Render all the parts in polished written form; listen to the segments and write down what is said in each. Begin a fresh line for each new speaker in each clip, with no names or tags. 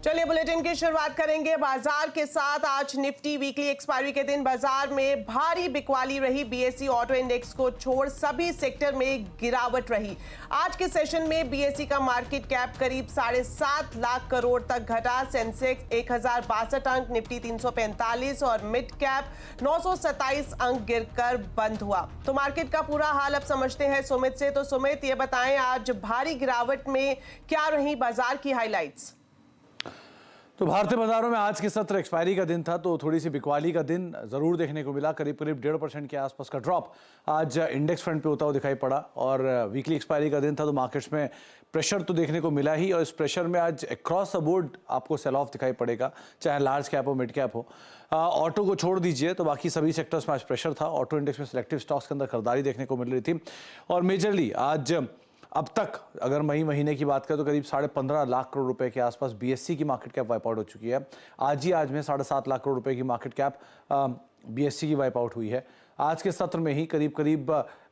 चलिए बुलेटिन की शुरुआत करेंगे बाजार के साथ। आज निफ्टी वीकली एक्सपायरी के दिन बाजार में भारी बिकवाली रही। बीएसई ऑटो इंडेक्स को छोड़ सभी सेक्टर में गिरावट रही। आज के सेशन में बीएसई का मार्केट कैप करीब 7.5 लाख करोड़ तक घटा। सेंसेक्स 1062 अंक, निफ्टी 345 और मिड कैप 927 अंक गिरकर बंद हुआ। तो मार्केट का पूरा हाल अब समझते हैं सुमित से। तो सुमित, ये बताएं आज भारी गिरावट में क्या रही बाजार की हाइलाइट्स?
तो भारतीय बाजारों में आज के सत्र एक्सपायरी का दिन था, तो थोड़ी सी बिकवाली का दिन जरूर देखने को मिला। करीब 1.5% के आसपास का ड्रॉप आज इंडेक्स फ्रंट पे होता हुआ दिखाई पड़ा। और वीकली एक्सपायरी का दिन था, तो मार्केट्स में प्रेशर तो देखने को मिला ही। और इस प्रेशर में आज अक्रॉस द बोर्ड आपको सेल ऑफ दिखाई पड़ेगा, चाहे लार्ज कैप हो मिड कैप हो। ऑटो को छोड़ दीजिए तो बाकी सभी सेक्टर्स में आज प्रेशर था। ऑटो इंडेक्स में सिलेक्टिव स्टॉक्स के अंदर खरीदारी देखने को मिल रही थी। और मेजरली आज अब तक अगर महीने की बात करें तो करीब 15.5 लाख करोड़ रुपए के आसपास बीएससी की मार्केट कैप वाइप आउट हो चुकी है। आज में 7.5 लाख करोड़ रुपए की मार्केट कैप बीएससी की वाइप आउट हुई है। आज के सत्र में ही करीब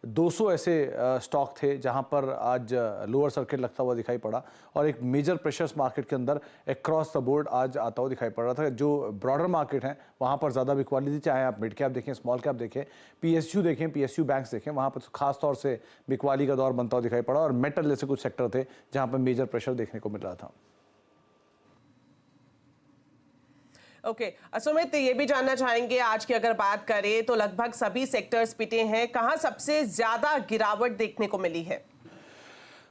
200 ऐसे स्टॉक थे जहां पर आज लोअर सर्किट लगता हुआ दिखाई पड़ा। और एक मेजर प्रेशर्स मार्केट के अंदर अक्रॉस द बोर्ड आज आता हुआ दिखाई पड़ रहा था। जो ब्रॉडर मार्केट है वहां पर ज़्यादा बिकवाली थी, चाहे आप मिड कैप देखें, स्मॉल कैप देखें, पीएसयू देखें, पीएसयू बैंक्स देखें, वहां पर खास तौर से बिकवाली का दौर बनता हुआ दिखाई पड़ा। और मेटल जैसे कुछ सेक्टर थे जहां पर मेजर प्रेशर देखने को मिल रहा था।
ओके, सुमित, ये भी जानना चाहेंगे आज की अगर बात करें तो लगभग सभी सेक्टर्स पिटे हैं। कहां सबसे ज्यादा गिरावट देखने को मिली है?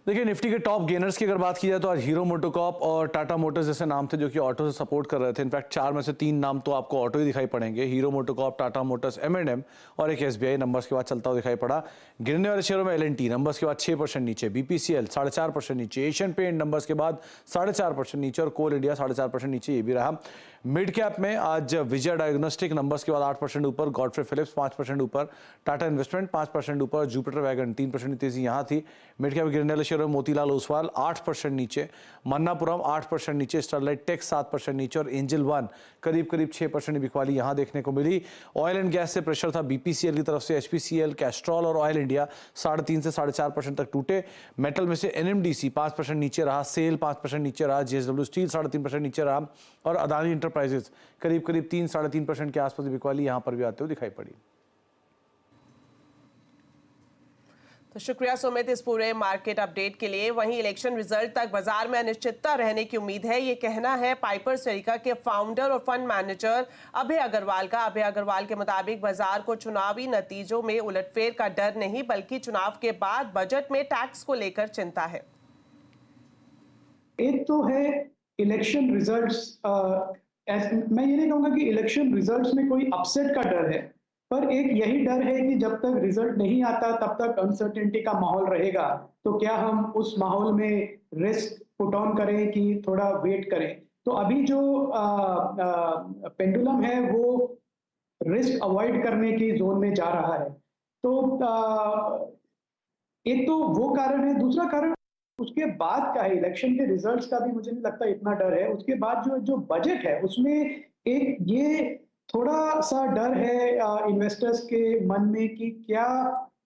देखिए, निफ्टी के टॉप गेनर्स की अगर बात की जाए तो आज हीरो मोटोकॉर्प और टाटा मोटर्स जैसे नाम थे जो कि ऑटो से सपोर्ट कर रहे थे। इनफैक्ट 4 में से 3 नाम तो आपको ऑटो ही दिखाई पड़ेंगे। Hero MotoCorp, Tata Motors, M&M और एक SBI नंबर्स के बाद चलता हुआ दिखाई पड़ा। गिरने वाले शेयरों में L&T नंबर्स के बाद 6% नीचे, BPCL 4.5% नीचे, एशियन पेंट नंबर्स के बाद 4.5% नीचे और कोल इंडिया 4.5% नीचे ये भी रहा। मिड कैप में आज विजय डायग्नोस्टिक नंबर्स के बाद 8% ऊपर, गॉडफ्रे फिलिप्स 5% ऊपर, टाटा इन्वेस्टमेंट 5% ऊपर, जुपिटर वैगन 3% तेजी यहां थी। मिड कैप गिरने वाले शेयरों में मोतीलाल ओसवाल 8% नीचे, मन्नापुरम 8% नीचे, स्टरलाइट टेक्स 7% नीचे और एंजल वन करीब 6% बिकवाली यहां देखने को मिली। ऑयल एंड गैस से प्रेशर था बीपीसीएल की तरफ से। HPCL, कैस्ट्रॉल और ऑयल इंडिया 3.5 से 4.5% तक टूटे। मेटल में से NMDC 5% नीचे रहा, सेल 5% नीचे रहा, JSW स्टील 3.5% नीचे रहा और अदानी इंटरप्राइजेज करीब 3-3.5% के आसपास बिकवाली यहां पर भी आते हुए दिखाई पड़ी।
तो शुक्रिया सुमित इस पूरे मार्केट अपडेट के लिए। वहीं इलेक्शन रिजल्ट तक बाजार में अनिश्चितता रहने की उम्मीद है, ये कहना है पाइपर सरिका के फाउंडर और फंड मैनेजर अभय अग्रवाल का। अभय अग्रवाल के मुताबिक बाजार को चुनावी नतीजों में उलटफेर का डर नहीं, बल्कि चुनाव के बाद बजट में टैक्स को लेकर चिंता है।
एक तो है इलेक्शन रिजल्ट्स। मैं ये नहीं कहूंगा कि इलेक्शन रिजल्ट्स में कोई अपसेट का डर है, पर एक यही डर है कि जब तक रिजल्ट नहीं आता तब तक अनसर्टेनिटी का माहौल रहेगा। तो क्या हम उस माहौल में रिस्क पुट ऑन करें कि थोड़ा वेट करें? तो अभी जो पेंडुलम है वो रिस्क अवॉइड करने की जोन में जा रहा है। तो एक तो वो कारण है। दूसरा कारण उसके बाद का है, इलेक्शन के रिजल्ट्स का भी मुझे नहीं लगता इतना डर है। उसके बाद जो बजट है उसमें एक ये थोड़ा सा डर है इन्वेस्टर्स के मन में कि क्या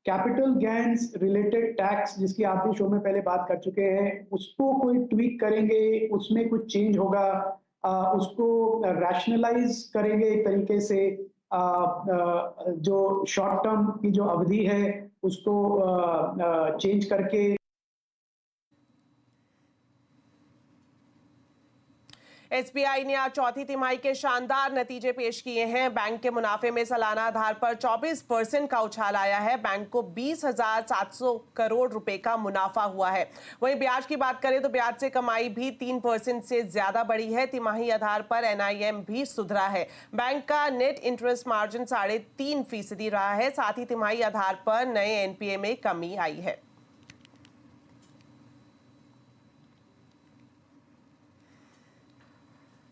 कैपिटल गेन्स रिलेटेड टैक्स, जिसकी आप भी शो में पहले बात कर चुके हैं, उसको कोई ट्वीक करेंगे, उसमें कुछ चेंज होगा, उसको रैशनलाइज करेंगे एक तरीके से, जो शॉर्ट टर्म की जो अवधि है उसको चेंज करके।
एसबीआई ने आज चौथी तिमाही के शानदार नतीजे पेश किए हैं। बैंक के मुनाफे में सालाना आधार पर 24% का उछाल आया है। बैंक को 20,700 करोड़ रुपए का मुनाफा हुआ है। वहीं ब्याज की बात करें तो ब्याज से कमाई भी 3% से ज्यादा बढ़ी है। तिमाही आधार पर NIM भी सुधरा है। बैंक का नेट इंटरेस्ट मार्जिन 3.5% रहा है। साथ ही तिमाही आधार पर नए NPA में कमी आई है।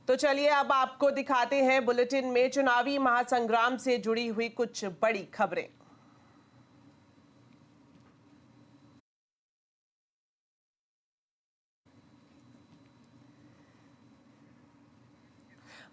तो चलिए अब आपको दिखाते हैं बुलेटिन में चुनावी महासंग्राम से जुड़ी हुई कुछ बड़ी खबरें।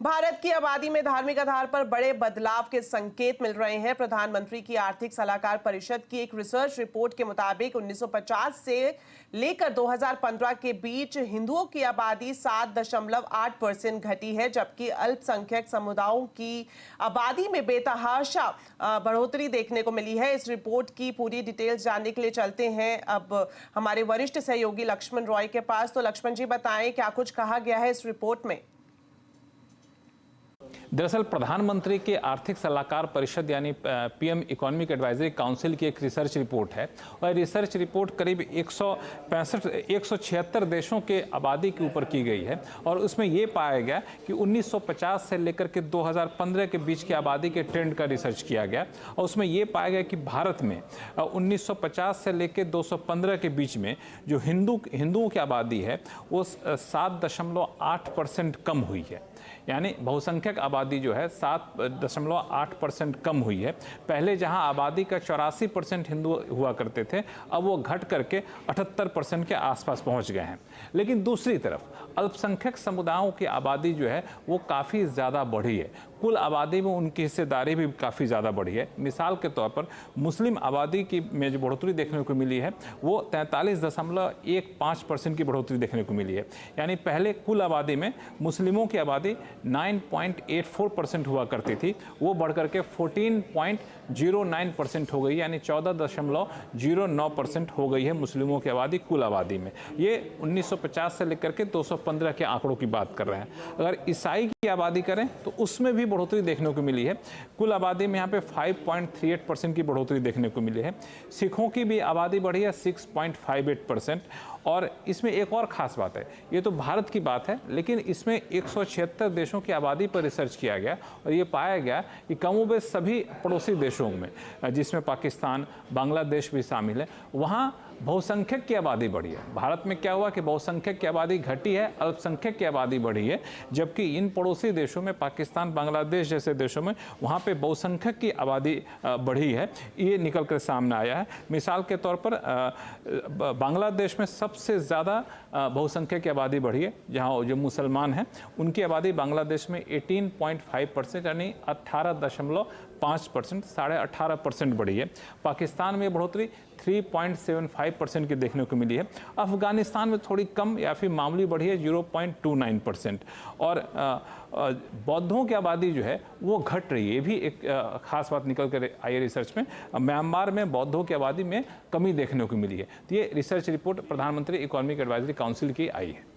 भारत की आबादी में धार्मिक आधार पर बड़े बदलाव के संकेत मिल रहे हैं। प्रधानमंत्री की आर्थिक सलाहकार परिषद की एक रिसर्च रिपोर्ट के मुताबिक 1950 से लेकर 2015 के बीच हिंदुओं की आबादी 7.8% घटी है, जबकि अल्पसंख्यक समुदायों की आबादी में बेतहाशा बढ़ोतरी देखने को मिली है। इस रिपोर्ट की पूरी डिटेल्स जानने के लिए चलते हैं अब हमारे वरिष्ठ सहयोगी लक्ष्मण रॉय के पास। तो लक्ष्मण जी बताएं, क्या कुछ कहा गया है इस रिपोर्ट में?
दरअसल प्रधानमंत्री के आर्थिक सलाहकार परिषद यानी पीएम इकोनॉमिक एडवाइजरी काउंसिल की एक रिसर्च रिपोर्ट है और रिसर्च रिपोर्ट करीब 176 देशों के आबादी के ऊपर की गई है और उसमें ये पाया गया कि 1950 से लेकर के 2015 के बीच की आबादी के ट्रेंड का रिसर्च किया गया और उसमें ये पाया गया कि भारत में 1950 से लेकर 215 के बीच में जो हिंदुओं की आबादी है वो 7.8% कम हुई है। यानी बहुसंख्यक आबादी जो है 7.8% कम हुई है। पहले जहां आबादी का 84% हिंदू हुआ करते थे, अब वो घट करके 78% के आसपास पहुंच गए हैं। लेकिन दूसरी तरफ अल्पसंख्यक समुदायों की आबादी जो है वो काफ़ी ज़्यादा बढ़ी है। कुल आबादी में उनकी हिस्सेदारी भी काफ़ी ज़्यादा बढ़ी है। मिसाल के तौर पर मुस्लिम आबादी की में जो बढ़ोतरी देखने को मिली है वो 43.15% की बढ़ोतरी देखने को मिली है। यानी पहले कुल आबादी में मुस्लिमों की आबादी 9.84% हुआ करती थी, वो बढ़ करके 14.09% हो गई, यानी 14.09% हो गई है मुस्लिमों की आबादी कुल आबादी में। ये 1950 से लेकर के 215 के आंकड़ों की बात कर रहे हैं। अगर ईसाई की आबादी करें तो उसमें भी बढ़ोतरी देखने को मिली है। कुल आबादी में यहाँ पे 5.38% की बढ़ोतरी देखने को मिली है। सिखों की भी आबादी बढ़ी है 6.58%। और इसमें एक और ख़ास बात है, ये तो भारत की बात है, लेकिन इसमें 176 देशों की आबादी पर रिसर्च किया गया और ये पाया गया कि कमोबेश सभी पड़ोसी देशों में, जिसमें पाकिस्तान, बांग्लादेश भी शामिल है, वहाँ बहुसंख्यक की आबादी बढ़ी है। भारत में क्या हुआ कि बहुसंख्यक की आबादी घटी है, अल्पसंख्यक की आबादी बढ़ी है, जबकि इन पड़ोसी देशों में, पाकिस्तान, बांग्लादेश जैसे देशों में, वहाँ पे बहुसंख्यक की आबादी बढ़ी है। ये निकल कर सामने आया है। मिसाल के तौर पर बांग्लादेश में सबसे ज़्यादा बहुसंख्यक की आबादी बढ़ी है, जहाँ जो मुसलमान हैं उनकी आबादी बांग्लादेश में 18.5% यानी 18.5%, 18.5% बढ़ी है। पाकिस्तान में बढ़ोतरी 3.75% की देखने को मिली है। अफगानिस्तान में थोड़ी कम या फिर मामूली बढ़ी है 0.29%। और बौद्धों की आबादी जो है वो घट रही है। ये भी एक खास बात निकल कर आई है रिसर्च में। म्यांमार में बौद्धों की आबादी में कमी देखने को मिली है। तो ये रिसर्च रिपोर्ट प्रधानमंत्री इकोनॉमिक एडवाइजरी काउंसिल की आई है।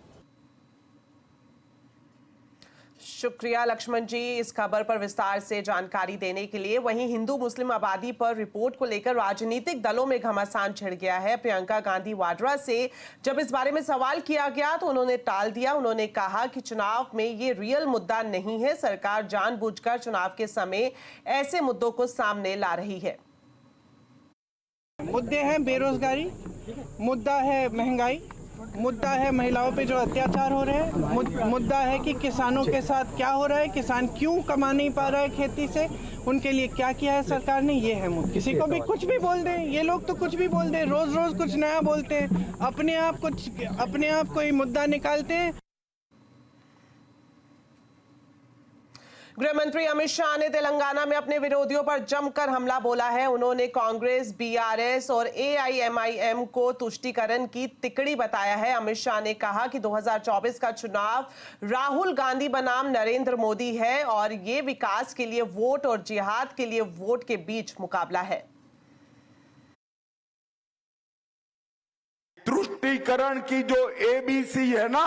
शुक्रिया लक्ष्मण जी इस खबर पर विस्तार से जानकारी देने के लिए। वहीं हिंदू मुस्लिम आबादी पर रिपोर्ट को लेकर राजनीतिक दलों में घमासान छिड़ गया है। प्रियंका गांधी वाड्रा से जब इस बारे में सवाल किया गया तो उन्होंने टाल दिया। उन्होंने कहा कि चुनाव में ये रियल मुद्दा नहीं है, सरकार जानबूझकर चुनाव के समय ऐसे मुद्दों को सामने ला रही है।
मुद्दे हैं बेरोजगारी, मुद्दा है महंगाई, मुद्दा है महिलाओं पे जो अत्याचार हो रहे हैं, मुद्दा है कि किसानों के साथ क्या हो रहा है, किसान क्यों कमा नहीं पा रहा है खेती से, उनके लिए क्या किया है सरकार ने, ये है मुद्दा। किसी को भी कुछ भी बोल दें, ये लोग तो कुछ भी बोल दें, रोज रोज कुछ नया बोलते हैं, अपने आप कोई मुद्दा निकालते हैं।
गृह मंत्री अमित शाह ने तेलंगाना में अपने विरोधियों पर जमकर हमला बोला है। उन्होंने कांग्रेस, बीआरएस और एआईएमआईएम को तुष्टीकरण की तिकड़ी बताया है। अमित शाह ने कहा कि 2024 का चुनाव राहुल गांधी बनाम नरेंद्र मोदी है और ये विकास के लिए वोट और जिहाद के लिए वोट के बीच मुकाबला है।
तुष्टीकरण की जो एबीसी है ना,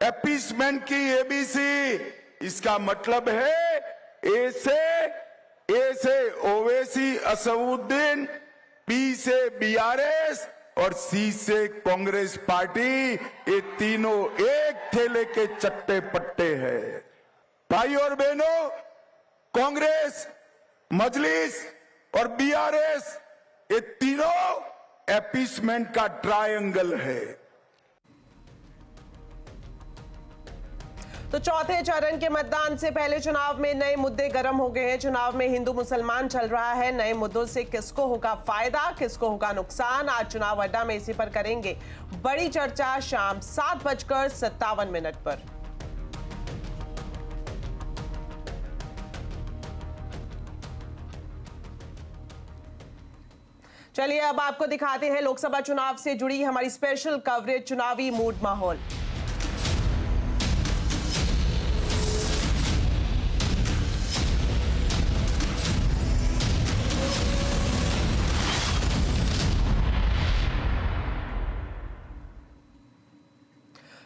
अपीसमेंट की एबीसी, इसका मतलब है ए से ओवैसी असदुद्दीन, बी से बीआरएस और सी से कांग्रेस पार्टी, ये तीनों एक ठेले के चट्टे पट्टे हैं। भाई और बहनों, कांग्रेस, मजलिस और बीआरएस, ये तीनों अपीसमेंट का ट्रायंगल है।
तो चौथे चरण के मतदान से पहले चुनाव में नए मुद्दे गर्म हो गए हैं। चुनाव में हिंदू मुसलमान चल रहा है। नए मुद्दों से किसको होगा फायदा, किसको होगा नुकसान, आज चुनाव अड्डा में इसी पर करेंगे बड़ी चर्चा। शाम 7:57 पर। चलिए अब आपको दिखाते हैं लोकसभा चुनाव से जुड़ी हमारी स्पेशल कवरेज, चुनावी मूड माहौल।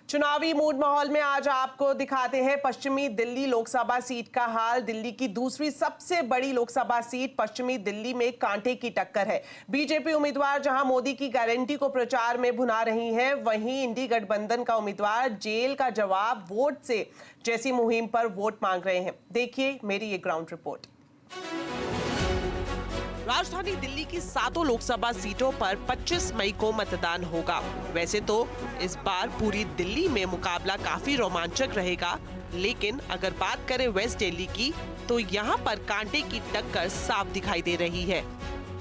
चुनावी मूड माहौल में आज आपको दिखाते हैं पश्चिमी दिल्ली लोकसभा सीट का हाल। दिल्ली की दूसरी सबसे बड़ी लोकसभा सीट पश्चिमी दिल्ली में कांटे की टक्कर है। बीजेपी उम्मीदवार जहां मोदी की गारंटी को प्रचार में भुना रही हैं, वहीं इंडी गठबंधन का उम्मीदवार जेल का जवाब वोट से जैसी मुहिम पर वोट मांग रहे हैं। देखिए मेरी ये ग्राउंड रिपोर्ट। राजधानी दिल्ली की 7 लोकसभा सीटों पर 25 मई को मतदान होगा। वैसे तो इस बार पूरी दिल्ली में मुकाबला काफी रोमांचक रहेगा, लेकिन अगर बात करें वेस्ट दिल्ली की तो यहाँ पर कांटे की टक्कर साफ दिखाई दे रही है।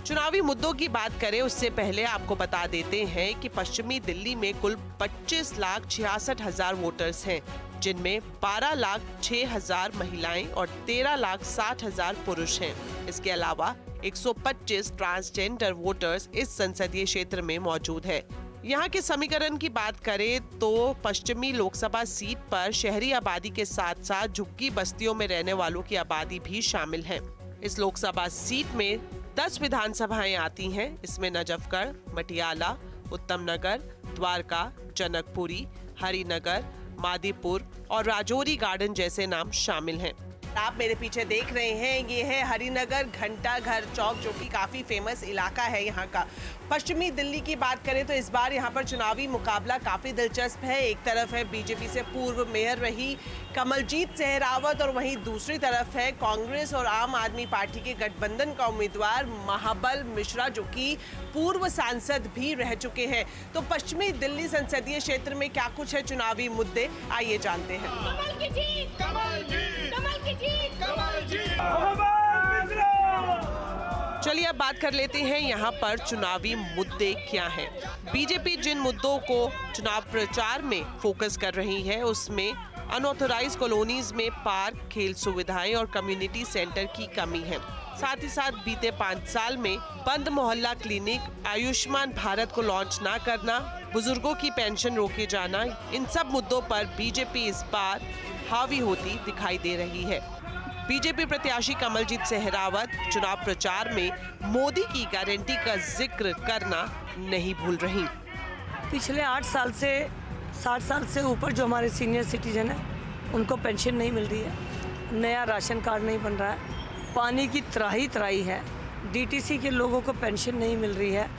चुनावी मुद्दों की बात करें उससे पहले आपको बता देते हैं कि पश्चिमी दिल्ली में कुल 25,66,000 वोटर्स हैं, जिनमें 12,06,000 महिलाएं और 13,60,000 पुरुष हैं। इसके अलावा 125 ट्रांसजेंडर वोटर्स इस संसदीय क्षेत्र में मौजूद है। यहाँ के समीकरण की बात करें तो पश्चिमी लोकसभा सीट पर शहरी आबादी के साथ साथ झुग्गी बस्तियों में रहने वालों की आबादी भी शामिल है। इस लोकसभा सीट में 10 विधानसभाएं आती हैं। इसमें नजफगढ़, मटियाला, उत्तम नगर, द्वारका, जनकपुरी, हरिनगर, मादीपुर और राजौरी गार्डन जैसे नाम शामिल हैं। आप मेरे पीछे देख रहे हैं, ये है हरिनगर घंटा घर चौक, जो कि काफ़ी फेमस इलाका है यहाँ का। पश्चिमी दिल्ली की बात करें तो इस बार यहाँ पर चुनावी मुकाबला काफ़ी दिलचस्प है। एक तरफ है बीजेपी से पूर्व मेयर रही कमलजीत सहरावत और वहीं दूसरी तरफ है कांग्रेस और आम आदमी पार्टी के गठबंधन का उम्मीदवार महाबल मिश्रा, जो कि पूर्व सांसद भी रह चुके हैं। तो पश्चिमी दिल्ली संसदीय क्षेत्र में क्या कुछ है चुनावी मुद्दे, आइए जानते हैं।
कमल की जीत, कमल जीत, कमल की जीत, कमल जीत।
चलिए अब बात कर लेते हैं यहाँ पर चुनावी मुद्दे क्या हैं। बीजेपी जिन मुद्दों को चुनाव प्रचार में फोकस कर रही है उसमें अनऑथोराइज्ड कॉलोनीज में पार्क, खेल सुविधाएं और कम्युनिटी सेंटर की कमी है। साथ ही साथ बीते 5 साल में बंद मोहल्ला क्लिनिक, आयुष्मान भारत को लॉन्च ना करना, बुजुर्गों की पेंशन रोके जाना, इन सब मुद्दों पर बीजेपी इस बार हावी होती दिखाई दे रही है। बीजेपी प्रत्याशी कमलजीत सहरावत चुनाव प्रचार में मोदी की गारंटी का जिक्र करना नहीं भूल रही।
पिछले 8 साल से 60 साल से ऊपर जो हमारे सीनियर सिटीजन हैं उनको पेंशन नहीं मिल रही है, नया राशन कार्ड नहीं बन रहा है, पानी की त्राही है, डीटीसी के लोगों को पेंशन नहीं मिल रही है,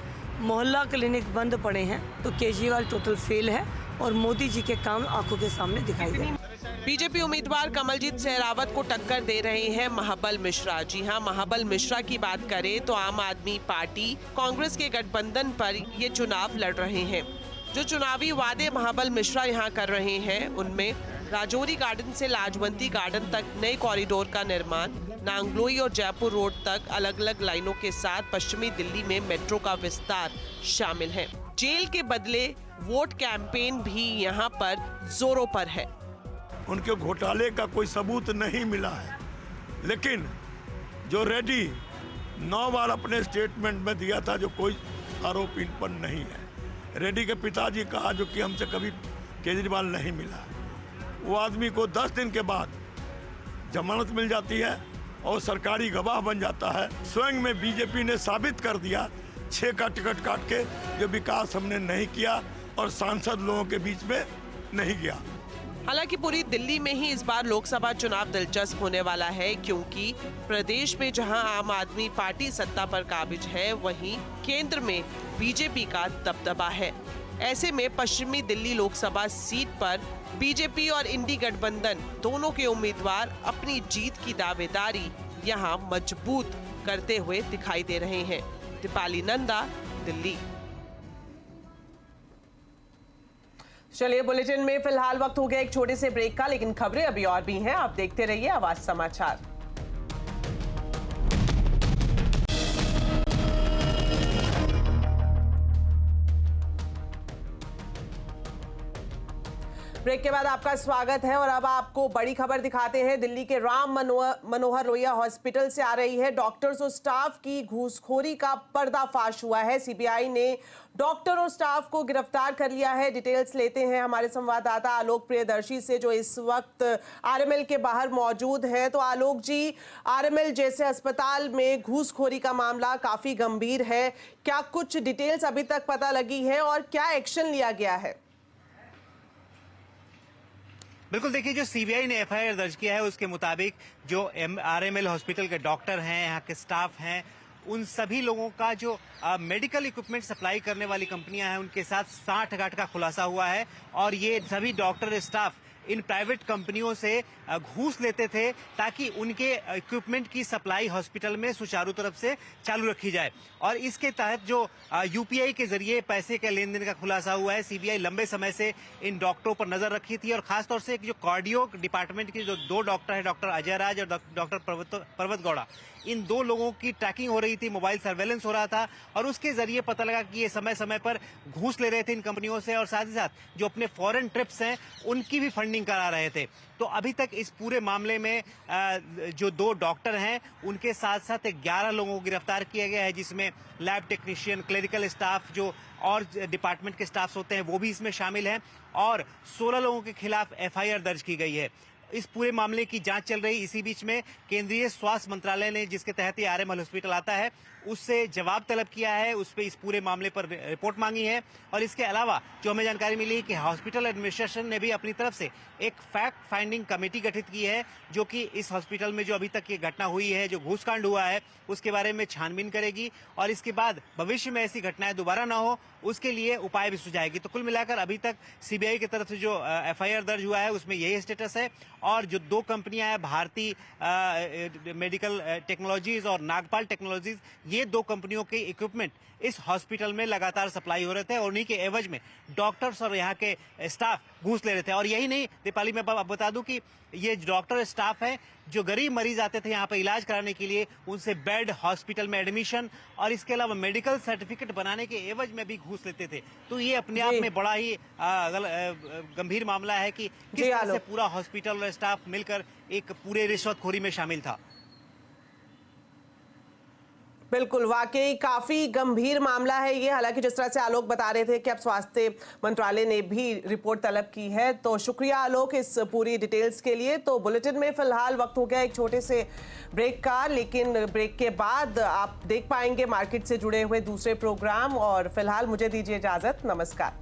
मोहल्ला क्लिनिक बंद पड़े हैं। तो केजरीवाल टोटल फेल है और मोदी जी के काम आंखों के सामने दिखाई दे रहे हैं।
बीजेपी उम्मीदवार कमलजीत सहरावत को टक्कर दे रहे हैं महाबल मिश्रा। जी हां, महाबल मिश्रा की बात करें तो आम आदमी पार्टी कांग्रेस के गठबंधन पर ये चुनाव लड़ रहे हैं। जो चुनावी वादे महाबल मिश्रा यहाँ कर रहे हैं उनमें राजौरी गार्डन से लाजवंती गार्डन तक नए कॉरिडोर का निर्माण, नांगलोई और जयपुर रोड तक अलग अलग लाइनों के साथ पश्चिमी दिल्ली में मेट्रो का विस्तार शामिल है। जेल के बदले वोट कैंपेन भी यहाँ पर जोरों पर है।
उनके घोटाले का कोई सबूत नहीं मिला है, लेकिन जो रेड्डी 9 बार अपने स्टेटमेंट में दिया था जो कोई आरोप इन पर नहीं है। रेड्डी के पिताजी कहा जो कि हमसे कभी केजरीवाल नहीं मिला है। वो आदमी को 10 दिन के बाद जमानत मिल जाती है और सरकारी गवाह बन जाता है। स्वयं में बीजेपी ने साबित कर दिया 6 का टिकट काट के जो विकास हमने नहीं किया और सांसद लोगों के बीच में नहीं गया।
हालांकि पूरी दिल्ली में ही इस बार लोकसभा चुनाव दिलचस्प होने वाला है, क्योंकि प्रदेश में जहां आम आदमी पार्टी सत्ता पर काबिज है, वहीं केंद्र में बीजेपी का दबदबा है। ऐसे में पश्चिमी दिल्ली लोकसभा सीट पर बीजेपी और इंडी गठबंधन दोनों के उम्मीदवार अपनी जीत की दावेदारी यहां मजबूत करते हुए दिखाई दे रहे हैं। दीपाली नंदा, दिल्ली। चलिए बुलेटिन में फिलहाल वक्त हो गया एक छोटे से ब्रेक का, लेकिन खबरें अभी और भी हैं। आप देखते रहिए आवाज समाचार। ब्रेक के बाद आपका स्वागत है और अब आपको बड़ी खबर दिखाते हैं। दिल्ली के राम मनोहर लोहिया हॉस्पिटल से आ रही है। डॉक्टर्स और स्टाफ की घूसखोरी का पर्दाफाश हुआ है। सीबीआई ने डॉक्टर और स्टाफ को गिरफ्तार कर लिया है। डिटेल्स लेते हैं हमारे संवाददाता आलोक प्रियदर्शी से, जो इस वक्त आरएमएल के बाहर मौजूद है। तो आलोक जी, आरएमएल जैसे अस्पताल में घूसखोरी का मामला काफी गंभीर है, क्या कुछ डिटेल्स अभी तक पता लगी है और क्या एक्शन लिया गया है?
बिल्कुल, देखिए, जो सीबीआई ने एफआईआर दर्ज किया है उसके मुताबिक जो आरएमएल हॉस्पिटल के डॉक्टर हैं, यहाँ के स्टाफ हैं, उन सभी लोगों का जो मेडिकल इक्विपमेंट सप्लाई करने वाली कंपनियां हैं उनके साथ साठगांठ का खुलासा हुआ है। और ये सभी डॉक्टर स्टाफ इन प्राइवेट कंपनियों से घूस लेते थे ताकि उनके इक्विपमेंट की सप्लाई हॉस्पिटल में सुचारू रूप से चालू रखी जाए। और इसके तहत जो यूपीआई के जरिए पैसे के लेन देन का खुलासा हुआ है, सीबीआई लंबे समय से इन डॉक्टरों पर नजर रखी थी। और खासतौर से जो कार्डियो डिपार्टमेंट के जो दो डॉक्टर हैं, डॉक्टर अजय राज और डॉक्टर पर्वत गौड़ा, इन दो लोगों की ट्रैकिंग हो रही थी, मोबाइल सर्वेलेंस हो रहा था और उसके जरिए पता लगा कि ये समय समय पर घूस ले रहे थे इन कंपनियों से और साथ ही साथ जो अपने फॉरेन ट्रिप्स हैं उनकी भी फंडिंग करा रहे थे। तो अभी तक इस पूरे मामले में जो दो डॉक्टर हैं उनके साथ साथ 11 लोगों को गिरफ्तार किया गया है, जिसमें लैब टेक्नीशियन, क्लिनिकल स्टाफ, जो और डिपार्टमेंट के स्टाफ होते हैं वो भी इसमें शामिल हैं और 16 लोगों के खिलाफ एफआईआर दर्ज की गई है। इस पूरे मामले की जांच चल रही। इसी बीच में केंद्रीय स्वास्थ्य मंत्रालय ने, जिसके तहत ये आरएमएल हॉस्पिटल आता है, उससे जवाब तलब किया है, उस पे इस पूरे मामले पर रिपोर्ट मांगी है। और इसके अलावा जो हमें जानकारी मिली है कि हॉस्पिटल एडमिनिस्ट्रेशन ने भी अपनी तरफ से एक फैक्ट फाइंडिंग कमेटी गठित की है, जो कि इस हॉस्पिटल में जो अभी तक ये घटना हुई है, जो घूसकांड हुआ है, उसके बारे में छानबीन करेगी और इसके बाद भविष्य में ऐसी घटनाएं दोबारा ना हो उसके लिए उपाय भी सुझाएगी। तो कुल मिलाकर अभी तक सीबीआई की तरफ से जो एफआईआर दर्ज हुआ है उसमें यही स्टेटस है। और जो दो कंपनियां हैं, भारती मेडिकल टेक्नोलॉजीज और नागपाल टेक्नोलॉजीज, ये दो कंपनियों के इक्विपमेंट इस हॉस्पिटल में लगातार सप्लाई हो रहे थे और उन्हीं के एवज में डॉक्टर्स और यहाँ के स्टाफ घूस ले रहे थे। और यही नहीं दीपाली, मैं बता दूं कि ये डॉक्टर स्टाफ है, जो गरीब मरीज आते थे यहाँ पे इलाज कराने के लिए, उनसे बेड, हॉस्पिटल में एडमिशन और इसके अलावा मेडिकल सर्टिफिकेट बनाने के एवज में भी घूस लेते थे। तो ये अपने आप में बड़ा ही गंभीर मामला है कि किस तरह से पूरा हॉस्पिटल और स्टाफ मिलकर एक पूरे रिश्वतखोरी में शामिल था।
बिल्कुल, वाकई काफी गंभीर मामला है ये। हालांकि जिस तरह से आलोक बता रहे थे कि अब स्वास्थ्य मंत्रालय ने भी रिपोर्ट तलब की है। तो शुक्रिया आलोक इस पूरी डिटेल्स के लिए। तो बुलेटिन में फिलहाल वक्त हो गया एक छोटे से ब्रेक का, लेकिन ब्रेक के बाद आप देख पाएंगे मार्केट से जुड़े हुए दूसरे प्रोग्राम। और फिलहाल मुझे दीजिए इजाजत, नमस्कार।